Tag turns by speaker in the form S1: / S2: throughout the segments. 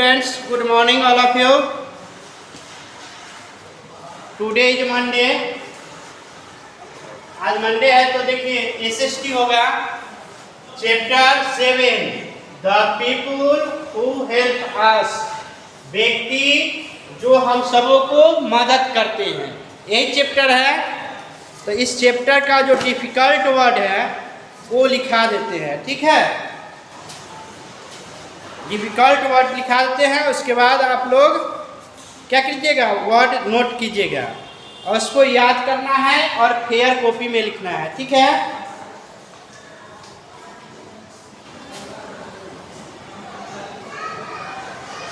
S1: students, good morning all of you. Today is Monday. आज Monday है तो देखिए एसएसटी होगा chapter 7 the people who help अस, व्यक्ति जो हम सबों को मदद करते हैं, यही चैप्टर है। तो इस चैप्टर का जो डिफिकल्ट वर्ड है वो लिखा देते हैं, ठीक है। डिफिकल्ट वर्ड लिखा देते हैं, उसके बाद आप लोग क्या कीजिएगा, वर्ड नोट कीजिएगा और उसको याद करना है और फेयर कॉपी में लिखना है, ठीक है।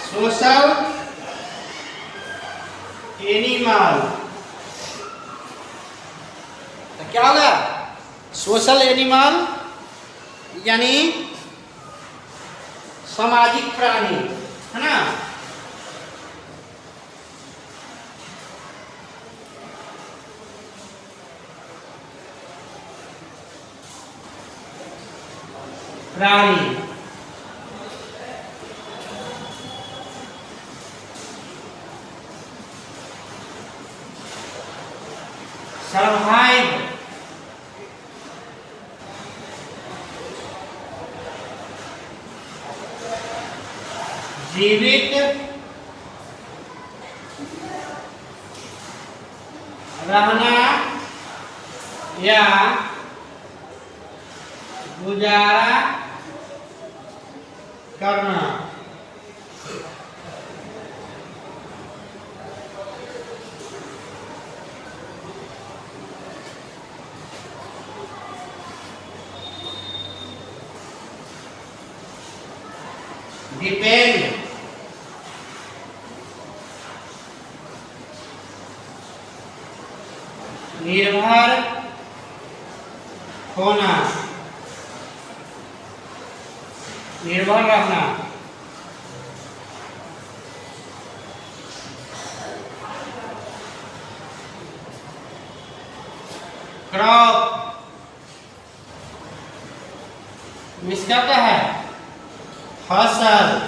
S1: सोशल एनिमल, तो क्या होगा, सोशल एनिमल यानी सामाजिक प्राणी, है ना। प्राणी सर्वाइव, जीवित रहना या गुजारा करना। डिपेंड, निर्भर होना, निर्भर रहना। क्रॉप, इसका क्या है, फसल।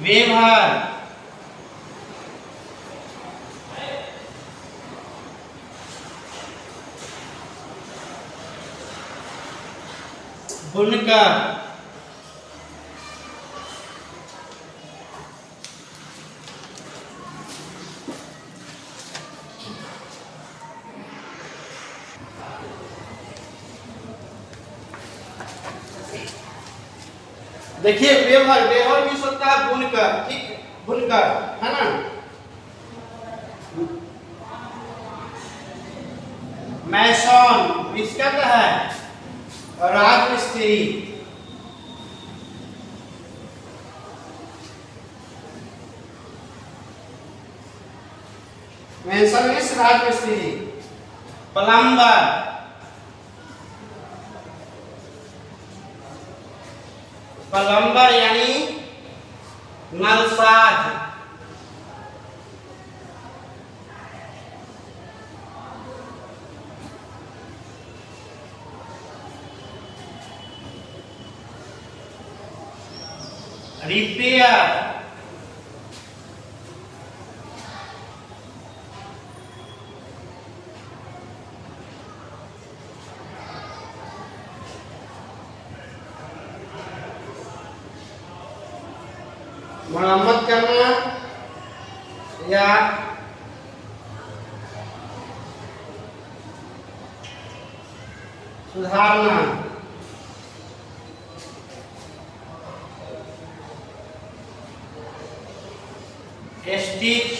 S1: व्यवहार, बुनकर, देखिए व्यवहार, व्यवहार भी सकता है बुनकर, ठीक, बुनकर, है ना। मैसन, इसका क्या है, राजमिस्त्री। मैसन इस राजमिस्त्री। प्लम्बर, प्लम्बर यानी नलसाज। रिपेयर, मरम्मत करना या सुधारना। स्टिच,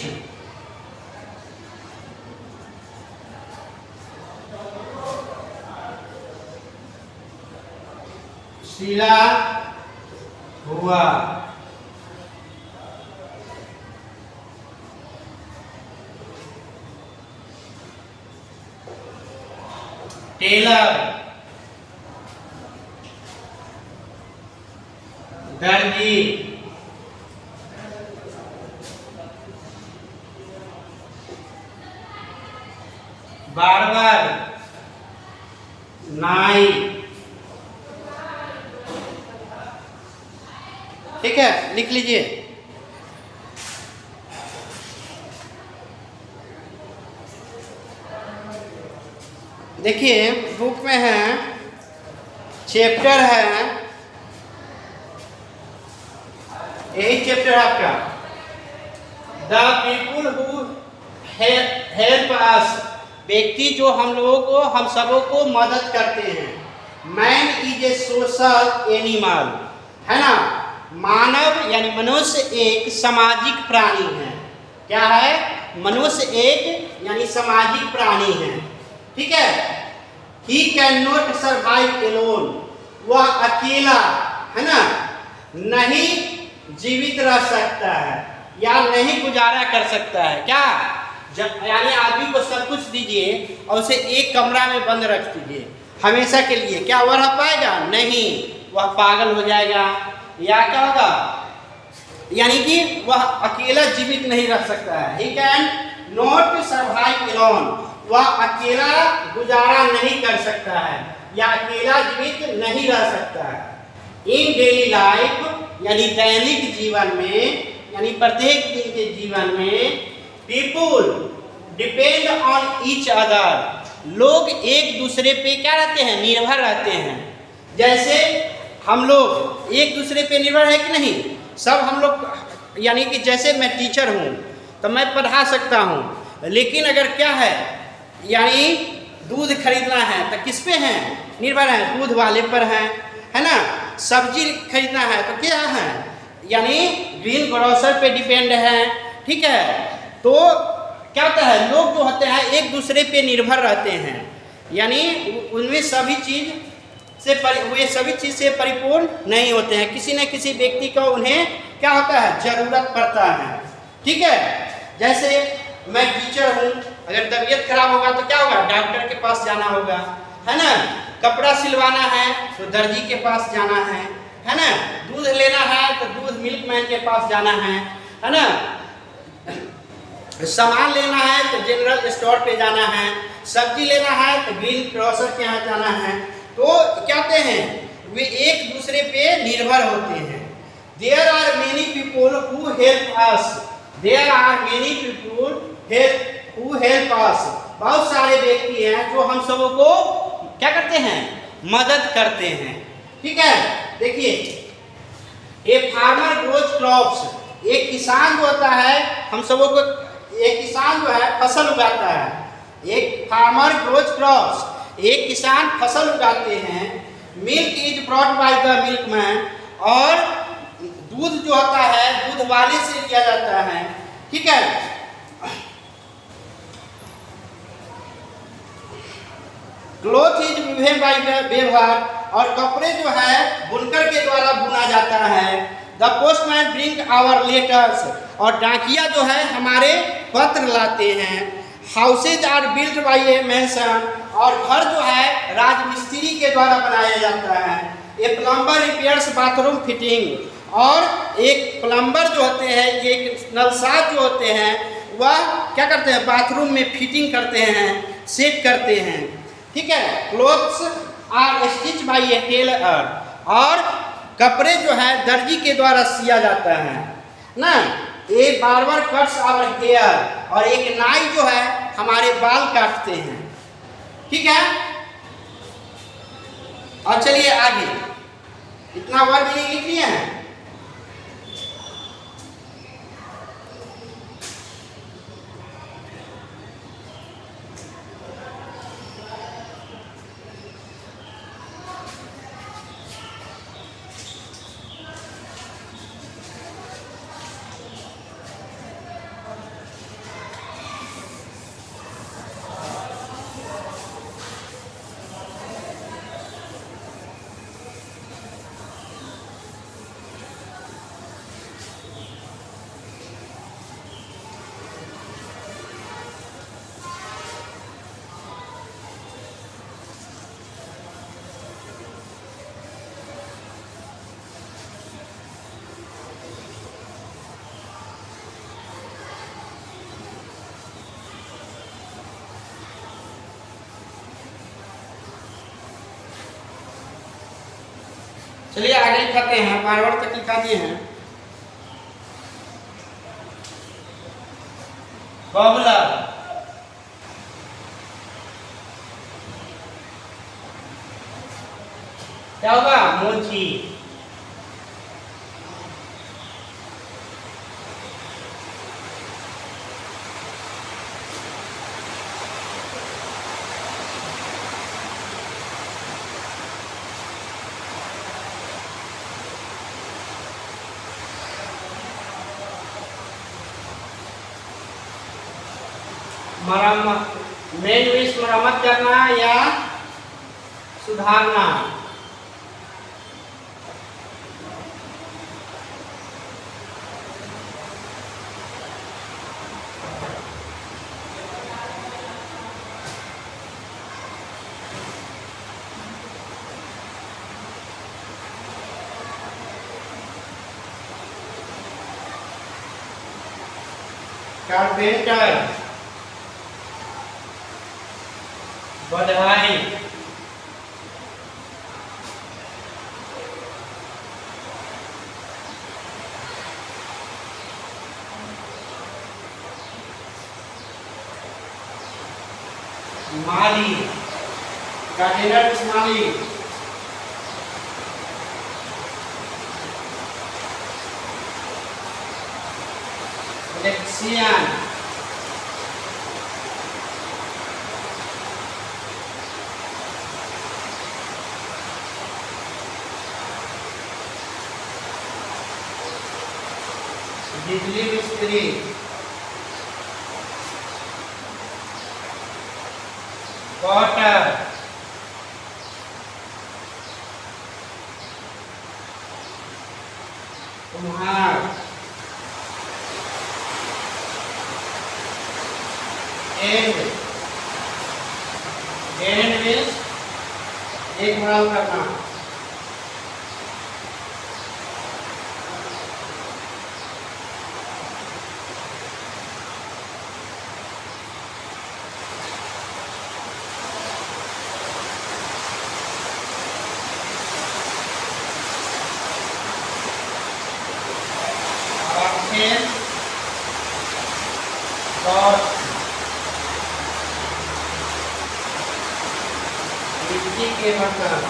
S1: सिला हुआ। टेलर, दर्जी। बार्बर, नाई। ठीक है, लिख लीजिए। देखिए बुक में है, चैप्टर है, यही चैप्टर आपका, द पीपुल हु हेल्प अस, व्यक्ति जो हम लोगों को, हम सबों को मदद करते हैं। Man is a social animal, है ना। मानव यानी मनुष्य एक सामाजिक प्राणी है। क्या है? मनुष्य एक यानी सामाजिक प्राणी है। ठीक है। He can not survive alone, वह अकेला, है ना, नहीं जीवित रह सकता है या नहीं गुजारा कर सकता है। क्या? जब यानी आदमी को सब कुछ दीजिए और उसे एक कमरा में बंद रख दीजिए हमेशा के लिए, क्या वह रह पाएगा? नहीं, वह पागल हो जाएगा या क्या होगा, यानी कि वह अकेला जीवित नहीं रह सकता है। He can not survive alone, वह अकेला गुजारा नहीं कर सकता है या अकेला जीवित नहीं रह सकता है। इन डेली लाइफ यानी दैनिक जीवन में, यानी प्रत्येक दिन के जीवन में, people depend on each other, लोग एक दूसरे पे क्या रहते हैं? निर्भर रहते हैं। जैसे हम लोग एक दूसरे पे निर्भर है कि नहीं? सब हम लोग, यानी कि जैसे मैं टीचर हूँ तो मैं पढ़ा सकता हूँ, लेकिन अगर क्या है, यानी दूध खरीदना है तो किस पे हैं? निर्भर है, दूध वाले पर है ना। सब्जी खरीदना है तो क्या है, यानी ग्रीन ग्रोसर पे डिपेंड है। ठीक है। तो क्या होता है, लोग जो होते हैं एक दूसरे पे निर्भर रहते हैं, यानी उनमें सभी चीज से वे सभी चीज से परिपूर्ण नहीं होते हैं। किसी न किसी व्यक्ति को उन्हें क्या होता है? जरूरत पड़ता है। ठीक है। जैसे मैं टीचर हूँ, अगर तबीयत खराब होगा तो क्या होगा? डॉक्टर के पास जाना होगा, है ना। कपड़ा सिलवाना है तो दर्जी के पास जाना है ना। दूध लेना है तो दूध मिल्कमैन के पास जाना है ना। सामान लेना है तो जनरल स्टोर पे जाना है, सब्जी लेना है तो ग्रीन ग्रोसर के यहाँ जाना है। तो क्या कहते हैं, वे एक दूसरे पे निर्भर होते हैं। There are many people who help us, there are many people who help us, बहुत सारे व्यक्ति हैं जो हम सबों को क्या करते हैं? मदद करते हैं। ठीक है। देखिए, ए फार्मर ग्रोज क्रॉप्स, एक किसान जो होता है हम सबों को, एक किसान जो है फसल उगाता है। एक फार्मर ग्रोज क्रॉप्स, एक किसान फसल उगाते हैं। Milk is brought by the milkman, और दूध जो होता है दूध वाले से लिया जाता है। ठीक है। Cloth is woven by the weaver, और कपड़े जो है बुनकर के द्वारा बुना जाता है। The postman bring our letters, और डाकिया जो है हमारे पत्र लाते हैं। Houses are built by a mason, और घर जो है राजमिस्त्री के द्वारा बनाया जाता है। ए प्लम्बर रिपेयर्स बाथरूम फिटिंग, और एक प्लम्बर जो होते हैं, एक नलसाज जो होते हैं, वह क्या करते हैं? बाथरूम में फिटिंग करते हैं, सेट करते हैं। ठीक है। Clothes are stitch by a tailor, और कपड़े जो है दर्जी के द्वारा सिया जाता है ना। ए बार्बर कट्स आवर हेयर, और एक नाई जो है हमारे बाल काटते हैं। ठीक है। और चलिए आगे, इतना वर्ड लिख लिए हैं। चलिए आगे लिखाते हैं, बार तक लिखा दिए हैं। बबलर, क्या होगा? मोची। मरम्मत, मेन विश मरम्मत करना या सुधारना। कारपेंटर, बढ़ाई। माली, गार्डनर माली। इलेक्ट्रिशियन, बिजली मिस्त्री। पॉटर, कुम्हार। एंड मीन्स देखभाल करना। मिट्टी के बर्तन।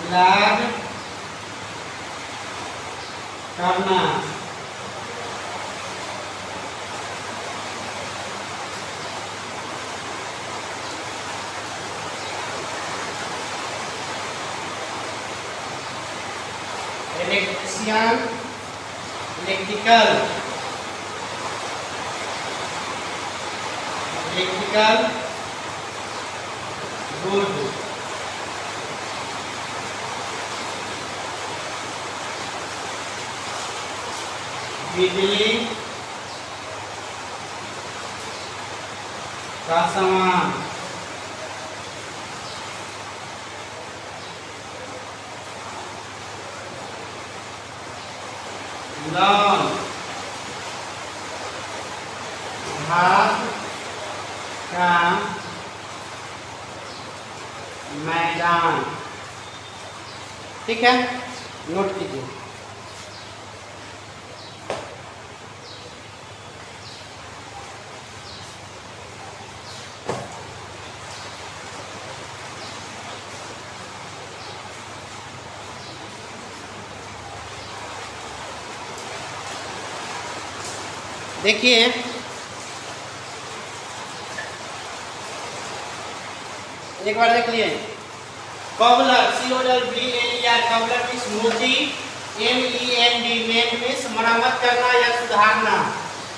S1: इलाज करना। Electrician, electrical good. बिजली का सामान। लॉन, घास का मैदान। ठीक है, नोट कीजिए। देखिए एक बार देख लिए। कॉबलर, COBLER, कॉबलर मीन्स मोची। MEND, मेन मीन्स मरम्मत करना या सुधारना।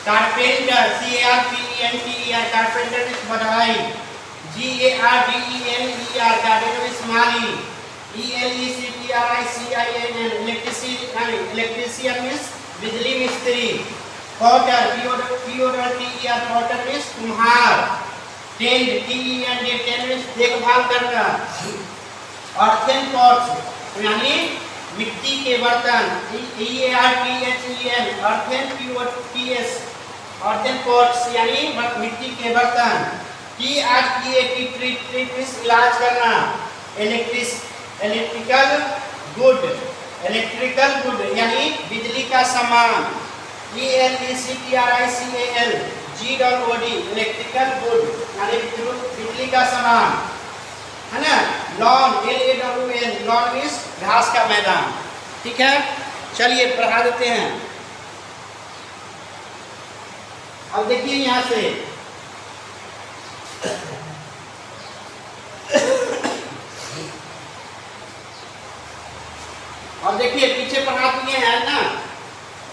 S1: कारपेंटर, CARPENTER, कारपेंटर मीन्स बढ़ाई। GARDENER, गार्डनर मीन्स माली। ELECTRICIAN, इलेक्ट्रिशियन मीन्स बिजली मिस्त्री। पॉटर, POTTER, पॉटर मीन्स कुम्हार। टेंड TEND टेंड देखभाल करना। अर्थेन पॉट्स यानी मिट्टी के बर्तन EARTHEN अर्थेन POTS अर्थेन पॉट्स यानी मिट्टी के बर्तन। TREAT इलाज करना। इलेक्ट्रिकल गुड यानी बिजली का सामान। ELECTRICAL GOD इलेक्ट्रिकल गुड यानी बिजली का सामान, है ना। लॉन LAWN लॉन मीन्स घास का मैदान। ठीक है, चलिए पढ़ा देते हैं। अब देखिए यहाँ से और देखिए पीछे पढ़ा दिए हैं ना।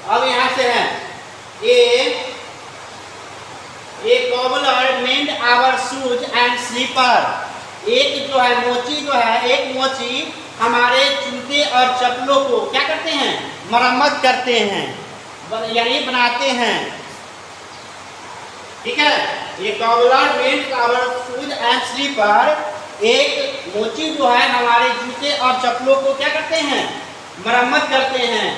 S1: अब यहाँ से है ए cobbler mend our shoes and slipper। एक जो है मोची जो है, एक मोची हमारे जूते और चप्पलों को क्या करते हैं, मरम्मत करते हैं, यानी बनाते हैं। ठीक है, ये cobbler mend our shoes and slipper एक मोची जो है हमारे जूते और चप्पलों को क्या करते हैं, मरम्मत करते हैं।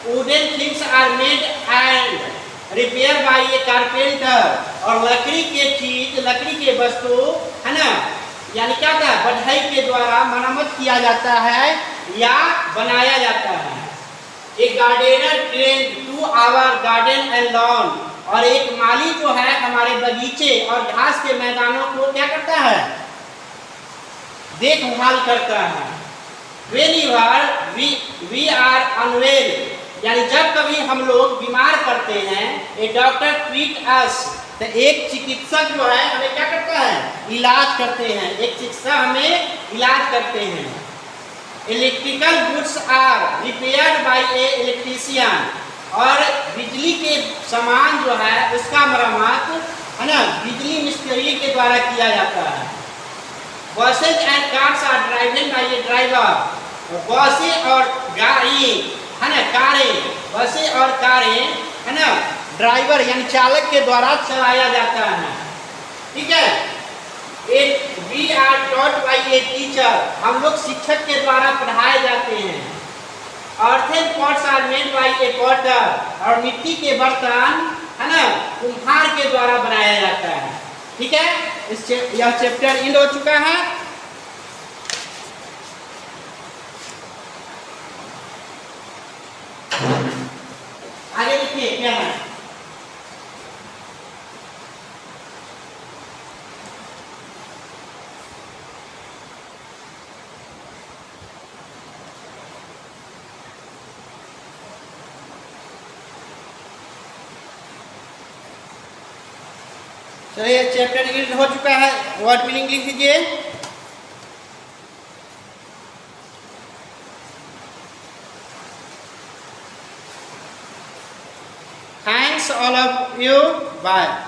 S1: Wooden things are made and repair by a carpenter और लकड़ी के चीज, लकड़ी के वस्तु, है ना, यानी क्या होता है, बढ़ई के द्वारा मरम्मत किया जाता है या बनाया जाता है। एक gardener train to our garden and lawn और एक माली जो है हमारे बगीचे और घास के मैदानों को क्या करता है, देखभाल करता है। Whenever we are unwell यानी जब कभी हम लोग बीमार करते हैं, ए डॉक्टर ट्रीट अस तो एक चिकित्सक जो है हमें क्या करता है, इलाज करते हैं। एक चिकित्सक हमें इलाज करते हैं। Electrical goods are repaired by a electrician और बिजली के सामान जो है उसका मरम्मत, है ना, बिजली मिस्त्री के द्वारा किया जाता है। Buses and cars are driven by a driver. बसें और गाड़ी, है ना, कारें, बसें और कारें, है ना, ड्राइवर यानी चालक के द्वारा चलाया जाता है। ठीक है, we are taught by a teacher हम लोग शिक्षक के द्वारा पढ़ाए जाते हैं। Earthen pots are made by a potter और मिट्टी के बर्तन, है ना, कुम्हार के द्वारा बनाया जाता है। ठीक है, यह चैप्टर एंड हो चुका है। आगे देखिए क्या है। चलिए चैप्टर एंड हो चुका है। वर्ड मीनिंग लिख लीजिए। Thanks all of you. Bye.